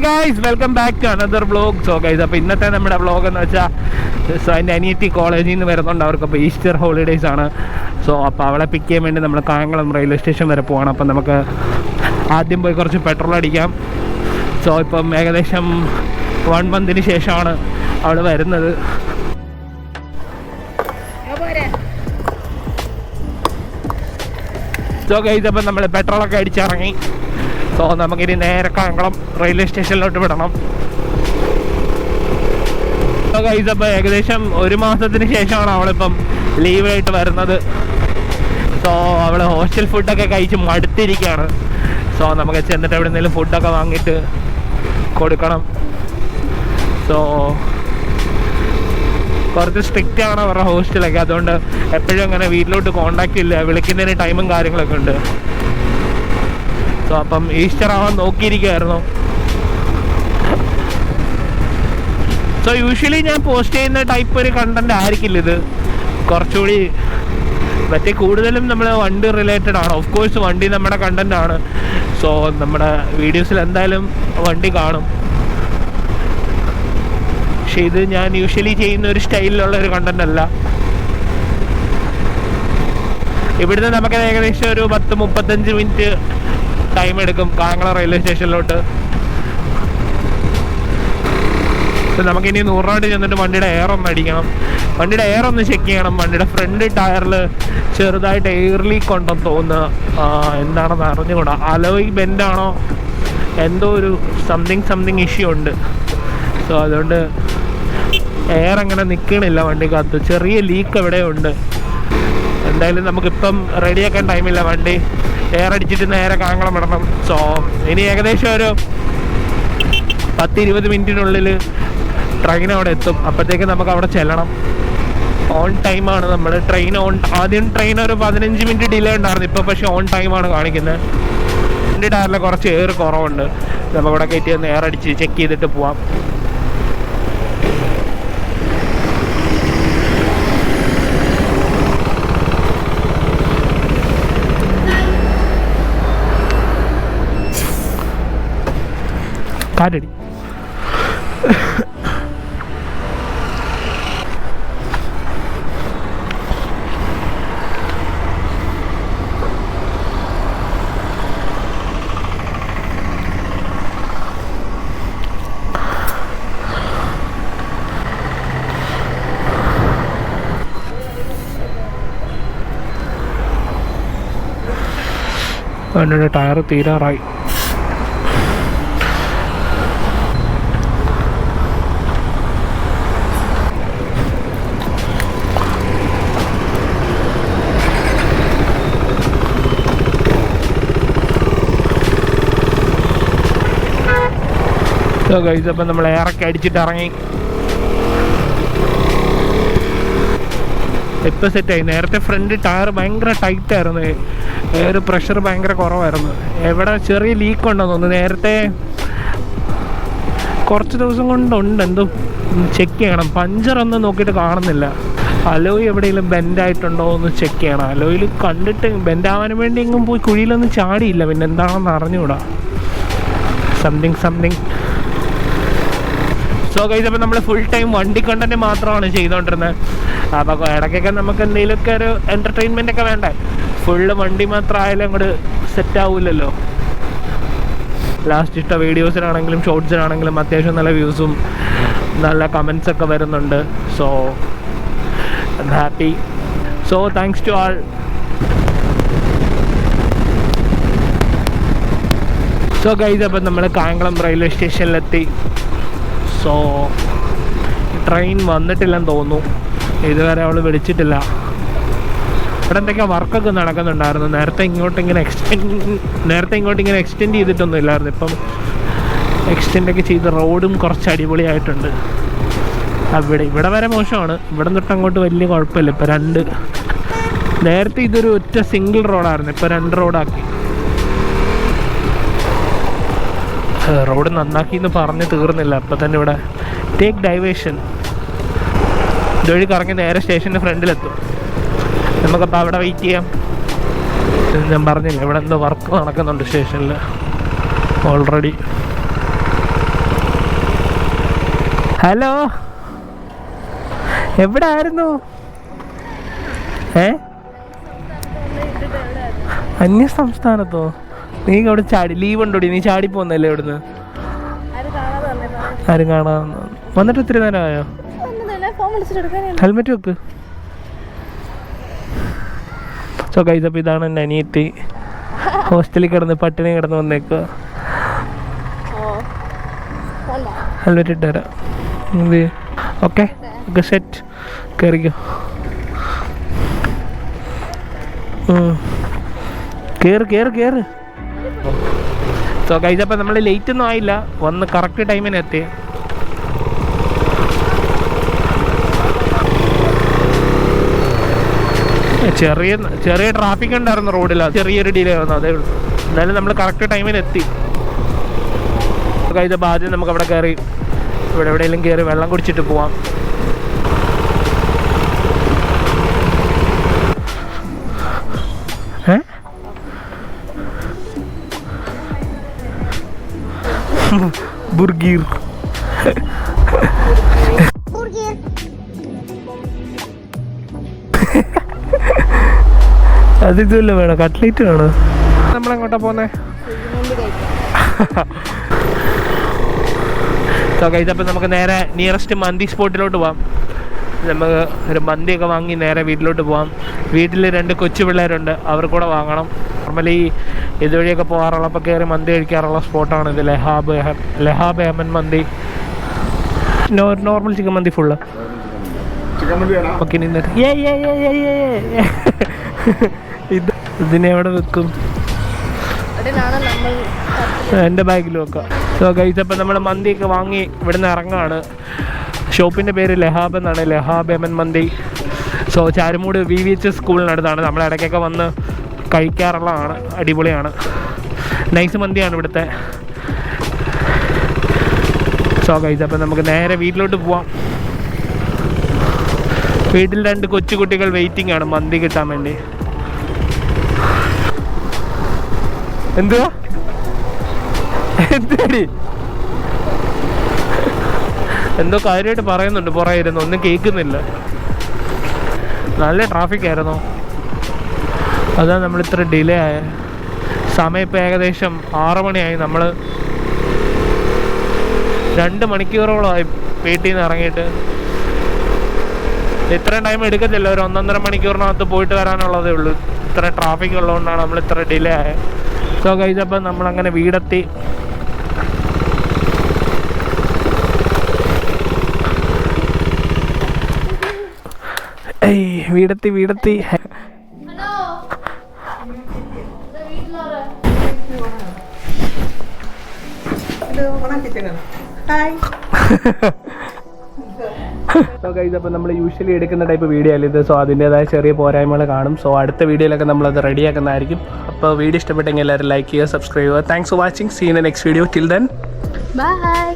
Guys welcome back to another vlog. So guys അപ്പോൾ ഇന്നത്തെ നമ്മുടെ വ്ളോഗ് എന്ന് വെച്ചാൽ എൻ്റെ അനിയത്തി കോളേജിൽ നിന്ന് വരുന്നുണ്ട്. അവർക്കപ്പോൾ ഈസ്റ്റർ ഹോളിഡേയ്സ് ആണ്. സോ അപ്പോൾ അവളെ പിക്ക് ചെയ്യാൻ വേണ്ടി നമ്മൾ കായംകുളം റെയിൽവേ സ്റ്റേഷൻ വരെ പോകണം. അപ്പം നമുക്ക് ആദ്യം പോയി കുറച്ച് പെട്രോൾ അടിക്കാം. സോ ഇപ്പം ഏകദേശം 1 monthന് ശേഷമാണ് അവൾ വരുന്നത്. സോ ഗൈസ് അപ്പം നമ്മൾ പെട്രോളൊക്കെ അടിച്ചിറങ്ങി. സോ നമുക്കിനി നേരെ കായംകുളം റെയിൽവേ സ്റ്റേഷനിലോട്ട് വിടണം. സോ ഗൈസ് അപ്പോൾ ഏകദേശം 1 മാസത്തിന് ശേഷമാണ് അവളിപ്പം ലീവായിട്ട് വരുന്നത്. സോ അവൾ ഹോസ്റ്റൽ ഫുഡൊക്കെ കഴിച്ച് മടുത്തിരിക്കുകയാണ്. സോ നമുക്ക് ചെന്നിട്ട് എവിടെ നിന്നെങ്കിലും ഫുഡൊക്കെ വാങ്ങിയിട്ട് കൊടുക്കണം. സോ കുറച്ച് സ്ട്രിക്റ്റ് ആണ് അവരുടെ ഹോസ്റ്റലൊക്കെ. അതുകൊണ്ട് എപ്പോഴും അങ്ങനെ വീട്ടിലോട്ട് കോണ്ടാക്റ്റ് ഇല്ല, വിളിക്കുന്നതിന് ടൈമും കാര്യങ്ങളൊക്കെ ഉണ്ട്. സോ അപ്പം ഈസ്റ്റർ ആവാൻ നോക്കിയിരിക്കുമായിരുന്നു. സോ യൂഷ്വലി ഞാൻ പോസ്റ്റ് ചെയ്യുന്ന ടൈപ്പ് ഒരു കണ്ടന്റ് ആയിരിക്കില്ല ഇത്. കുറച്ചുകൂടി മറ്റേ കൂടുതലും നമ്മൾ വണ്ടി റിലേറ്റഡ് ആണ്. ഓഫ് കോഴ്സ് വണ്ടി നമ്മുടെ കണ്ടന്റ് ആണ്. സോ നമ്മുടെ വീഡിയോസിൽ എന്തായാലും വണ്ടി കാണും. പക്ഷെ ഇത് ഞാൻ യൂഷ്വലി ചെയ്യുന്ന ഒരു സ്റ്റൈലിലുള്ള ഒരു കണ്ടന്റ് അല്ല. ഇവിടുന്ന് നമുക്ക് ഏകദേശം ഒരു 10-35 മിനിറ്റ് ടൈം എടുക്കും കായംകുളം റെയിൽവേ സ്റ്റേഷനിലോട്ട്. നമുക്കിനി 100 രൂപ ചെന്നിട്ട് വണ്ടിയുടെ എയർ ഒന്ന് അടിക്കണം. വണ്ടിയുടെ എയർ ഒന്ന് ചെക്ക് ചെയ്യണം. വണ്ടിയുടെ ഫ്രണ്ട് ടയറിൽ ചെറുതായിട്ട് എയർ ലീക്ക് ഉണ്ടെന്ന് തോന്നുന്നു. എന്താണെന്ന് അറിഞ്ഞുകൂടാ. അലോയ് ബെൻഡാണോ എന്തോ ഒരു സംതിങ് ഇഷ്യൂ ഉണ്ട്. സോ അതുകൊണ്ട് എയർ അങ്ങനെ നിൽക്കണില്ല വണ്ടിക്കകത്ത്. ചെറിയ ലീക്ക് എവിടെ ഉണ്ട്. എന്തായാലും നമുക്കിപ്പം റെഡിയാക്കാൻ ടൈമില്ല. വണ്ടി എയർ അടിച്ചിട്ട് നേരെ കായംകുളം വിടണം. സോ ഇനി ഏകദേശം ഒരു 10-20 മിനിറ്റിനുള്ളിൽ ട്രെയിൻ അവിടെ എത്തും. അപ്പോഴത്തേക്ക് നമുക്ക് അവിടെ ചെല്ലണം. ഓൺ ടൈമാണ് നമ്മൾ ട്രെയിൻ ആദ്യം ട്രെയിൻ ഒരു 15 മിനിറ്റ് ഡിലേ ഉണ്ടായിരുന്നു. ഇപ്പോൾ പക്ഷേ ഓൺ ടൈമാണ് കാണിക്കുന്നത്. വണ്ടി ടയറിൽ കുറച്ച് എയർ കുറവുണ്ട്. നമുക്കിവിടെ കയറ്റി ഒന്ന് എയർ അടിച്ച് ചെക്ക് ചെയ്തിട്ട് പോവാം. കാറ്റടി. വണ്ടിയുടെ ടയർ തീരാറായി. ഗൈസ് അപ്പം നമ്മൾ എയറൊക്കെ അടിച്ചിട്ട് ഇറങ്ങി. ഇപ്പം സെറ്റായി. നേരത്തെ ഫ്രണ്ട് ടയർ ഭയങ്കര ടൈറ്റ് ആയിരുന്നു. എയർ പ്രഷർ ഭയങ്കര കുറവായിരുന്നു. എവിടെ ചെറിയ ലീക്ക് ഉണ്ടെന്ന് തോന്നുന്നു. നേരത്തെ കുറച്ച് ദിവസം കൊണ്ടുണ്ട്. എന്തോ ചെക്ക് ചെയ്യണം. പഞ്ചറൊന്നും നോക്കിയിട്ട് കാണുന്നില്ല. അലോയ് എവിടെയെങ്കിലും ബെൻഡായിട്ടുണ്ടോ എന്ന് ചെക്ക് ചെയ്യണം. അലോയിൽ കണ്ടിട്ട് ബെൻഡാവാൻ വേണ്ടി എങ്ങും പോയി കുഴിയിലൊന്നും ചാടിയില്ല. പിന്നെ എന്താണെന്ന് അറിഞ്ഞുകൂടാ. സംതിങ്. സോ ഗൈസ് അപ്പോൾ നമ്മൾ ഫുൾ ടൈം വണ്ടി കണ്ടന്റ് മാത്രമാണ് ചെയ്തുകൊണ്ടിരുന്നത്. അപ്പോൾ ഇടയ്ക്കൊക്കെ നമുക്ക് എന്തെങ്കിലുമൊക്കെ ഒരു എൻ്റർടൈൻമെൻ്റ് ഒക്കെ വേണ്ടേ. ഫുള്ള് വണ്ടി മാത്രം ആയാലും അങ്ങോട്ട് സെറ്റ് ആവില്ലല്ലോ. ലാസ്റ്റ് ഇട്ട വീഡിയോസിനാണെങ്കിലും ഷോർട്സിനാണെങ്കിലും അത്യാവശ്യം നല്ല വ്യൂസും നല്ല കമൻസ് ഒക്കെ വരുന്നുണ്ട്. So I'm happy. So thanks to all. So guys അപ്പം നമ്മൾ കായംകുളം റെയിൽവേ സ്റ്റേഷനിലെത്തി. സോ ട്രെയിൻ വന്നിട്ടില്ലെന്ന് തോന്നുന്നു. ഇതുവരെ അവൾ വിളിച്ചിട്ടില്ല. ഇവിടെ എന്തൊക്കെയോ വർക്കൊക്കെ നടക്കുന്നുണ്ടായിരുന്നു. നേരത്തെ ഇങ്ങോട്ട് ഇങ്ങനെ എക്സ്റ്റെൻഡ് ചെയ്തിട്ടൊന്നും ഇല്ലായിരുന്നു. ഇപ്പം എക്സ്റ്റെൻഡൊക്കെ ചെയ്ത് റോഡും കുറച്ച് അടിപൊളിയായിട്ടുണ്ട്. ഇവിടെ വരെ മോശമാണ്. ഇവിടെ തൊട്ട് അങ്ങോട്ട് വലിയ കുഴപ്പമില്ല. ഇപ്പം നേരത്തെ ഇതൊരു ഒറ്റ സിംഗിൾ റോഡായിരുന്നു. ഇപ്പം 2 റോഡാക്കി. റോഡ് നന്നാക്കി എന്ന് പറഞ്ഞ് തീർന്നില്ല. അപ്പം തന്നെ ഇവിടെ ടേക്ക് ഡൈവേഷൻ ഇതുവഴി കറങ്ങി നേരെ സ്റ്റേഷൻ്റെ ഫ്രണ്ടിലെത്തും. നമുക്കപ്പോൾ അവിടെ വെയിറ്റ് ചെയ്യാം. ഞാൻ പറഞ്ഞില്ല ഇവിടെ എന്തോ വർക്ക് നടക്കുന്നുണ്ട് സ്റ്റേഷനിൽ ഓൾറെഡി. ഹലോ, എവിടെ ആയിരുന്നു? അന്യ സംസ്ഥാനത്തോ? നീ അവിടെ ചാടി ലീവ് ഉണ്ടോടി? നീ ചാടി പോന്നല്ലേ ഇവിടുന്ന്? ആരും കാണാൻ വന്നിട്ട് ഒത്തിരി നേരമായോ? ഹെൽമെറ്റ് വെക്ക്. സോ ഗൈസ്, അപ്പോൾ ഇതാണ് എൻ്റെ അനിയത്തി. ഹോസ്റ്റലിൽ കിടന്ന് പട്ടിണി കിടന്ന് വന്നേക്കുക. ഹെൽമെറ്റ് ഇട്ട് തരാം. Okay okay, set. കയറിക്കോ. കേറ് കേറ് കേറ്. സോ ഗൈസ്, അപ്പം നമ്മൾ ലേറ്റ് ഒന്നും ആയില്ല, വന്ന് കറക്റ്റ് ടൈമിന് എത്തി. ചെറിയ ട്രാഫിക് ഉണ്ടായിരുന്നു റോഡിൽ, ചെറിയൊരു ഡിലേ വന്നു, അതേ ഉള്ളൂ. എന്നാലും നമ്മൾ കറക്റ്റ് ടൈമിന് എത്തി. ഗൈസ്, അപ്പോൾ ആദ്യം നമുക്ക് അവിടെ കയറി ഇവിടെ എവിടെയെങ്കിലും കയറി വെള്ളം കുടിച്ചിട്ട് പോവാം. ബുർഗീർ. അതിതുമല്ല വേണോ? കട്ട്ലേറ്റ് വേണോ? നമ്മളെങ്ങോട്ടാ പോന്നേ? അപ്പം നമുക്ക് നേരെ നിയറസ്റ്റ് മന്തി സ്പോട്ടിലോട്ട് പോവാം. നമുക്ക് ഒരു മന്തിയൊക്കെ വാങ്ങി നേരെ വീട്ടിലോട്ട് പോവാം. വീട്ടിൽ 2 കൊച്ചു പിള്ളേരുണ്ട്, അവർക്കൂടെ വാങ്ങണം. നോർമലി ഇതുവഴിയൊക്കെ പോകാറുള്ളപ്പോൾ കയറി മന്തി കഴിക്കാറുള്ള സ്പോട്ടാണ് ഇത്. ലഹാബ് യമൻ മന്തി. നോർമൽ ചിക്കൻ മന്തി ഫുള്ള്. ഓക്കെ, ഇതിനെ എവിടെ വെക്കും? എൻ്റെ ബാഗിൽ വെക്കാം. സോ ഗൈസ്, അപ്പം നമ്മൾ മന്തിയൊക്കെ വാങ്ങി ഇവിടുന്ന് ഇറങ്ങുകയാണ്. ഷോപ്പിൻ്റെ പേര് ലഹാബ് എന്നാണ്, ലഹാബ് യമൻ മന്തി. സോ ചാരുമൂട് VVHS സ്കൂളിനടുത്താണ്. നമ്മൾ ഇടയ്ക്കൊക്കെ വന്ന് കഴിക്കാറുള്ളതാണ്. അടിപൊളിയാണ്, നൈസ് മന്തിയാണ് ഇവിടുത്തെ. സോ ഗൈസ്, അപ്പം നമുക്ക് നേരെ വീട്ടിലോട്ട് പോവാം. വീട്ടിൽ 2 കൊച്ചു കുട്ടികൾ വെയിറ്റിംഗ് ആണ് മന്തി കിട്ടാൻ വേണ്ടി. എന്തുവാ എന്താടി? എന്തോ കാര്യമായിട്ട് പറയുന്നുണ്ട് പുറകിരുന്ന്, ഒന്നും കേൾക്കുന്നില്ല. നല്ല ട്രാഫിക് ആയിരുന്നു, അതാണ് നമ്മളിത്ര ഡിലേ ആയ. സമയം ഇപ്പോൾ ഏകദേശം 6 മണിയായി. നമ്മൾ 2 മണിക്കൂറോളമായി വീട്ടിൽ നിന്ന് ഇറങ്ങിയിട്ട്. ഇത്രയും ടൈം എടുക്കത്തില്ല, ഒരു 1.5 മണിക്കൂറിനകത്ത് പോയിട്ട് വരാനുള്ളതേ ഉള്ളൂ. ഇത്ര ട്രാഫിക് ഉള്ളതുകൊണ്ടാണ് നമ്മൾ ഇത്ര ഡിലേ ആയത്. സോ ഗൈസ്, അപ്പം നമ്മളങ്ങനെ വീടെത്തി. വീടെത്തി. അപ്പം നമ്മൾ യൂഷ്വലി എടുക്കുന്ന ടൈപ്പ് വീഡിയോ അല്ല ഇത്. സോ അതിൻ്റെതായ ചെറിയ പോരായ്മകൾ കാണും. സോ അടുത്ത വീഡിയോയിലൊക്കെ നമ്മളത് റെഡിയാക്കുന്നതായിരിക്കും. അപ്പോൾ വീഡിയോ ഇഷ്ടപ്പെട്ടെങ്കിൽ എല്ലാവരും ലൈക്ക് ചെയ്യുക, സബ്സ്ക്രൈബ് ചെയ്യുക. Thanks for watching. See in the next video. Till then by.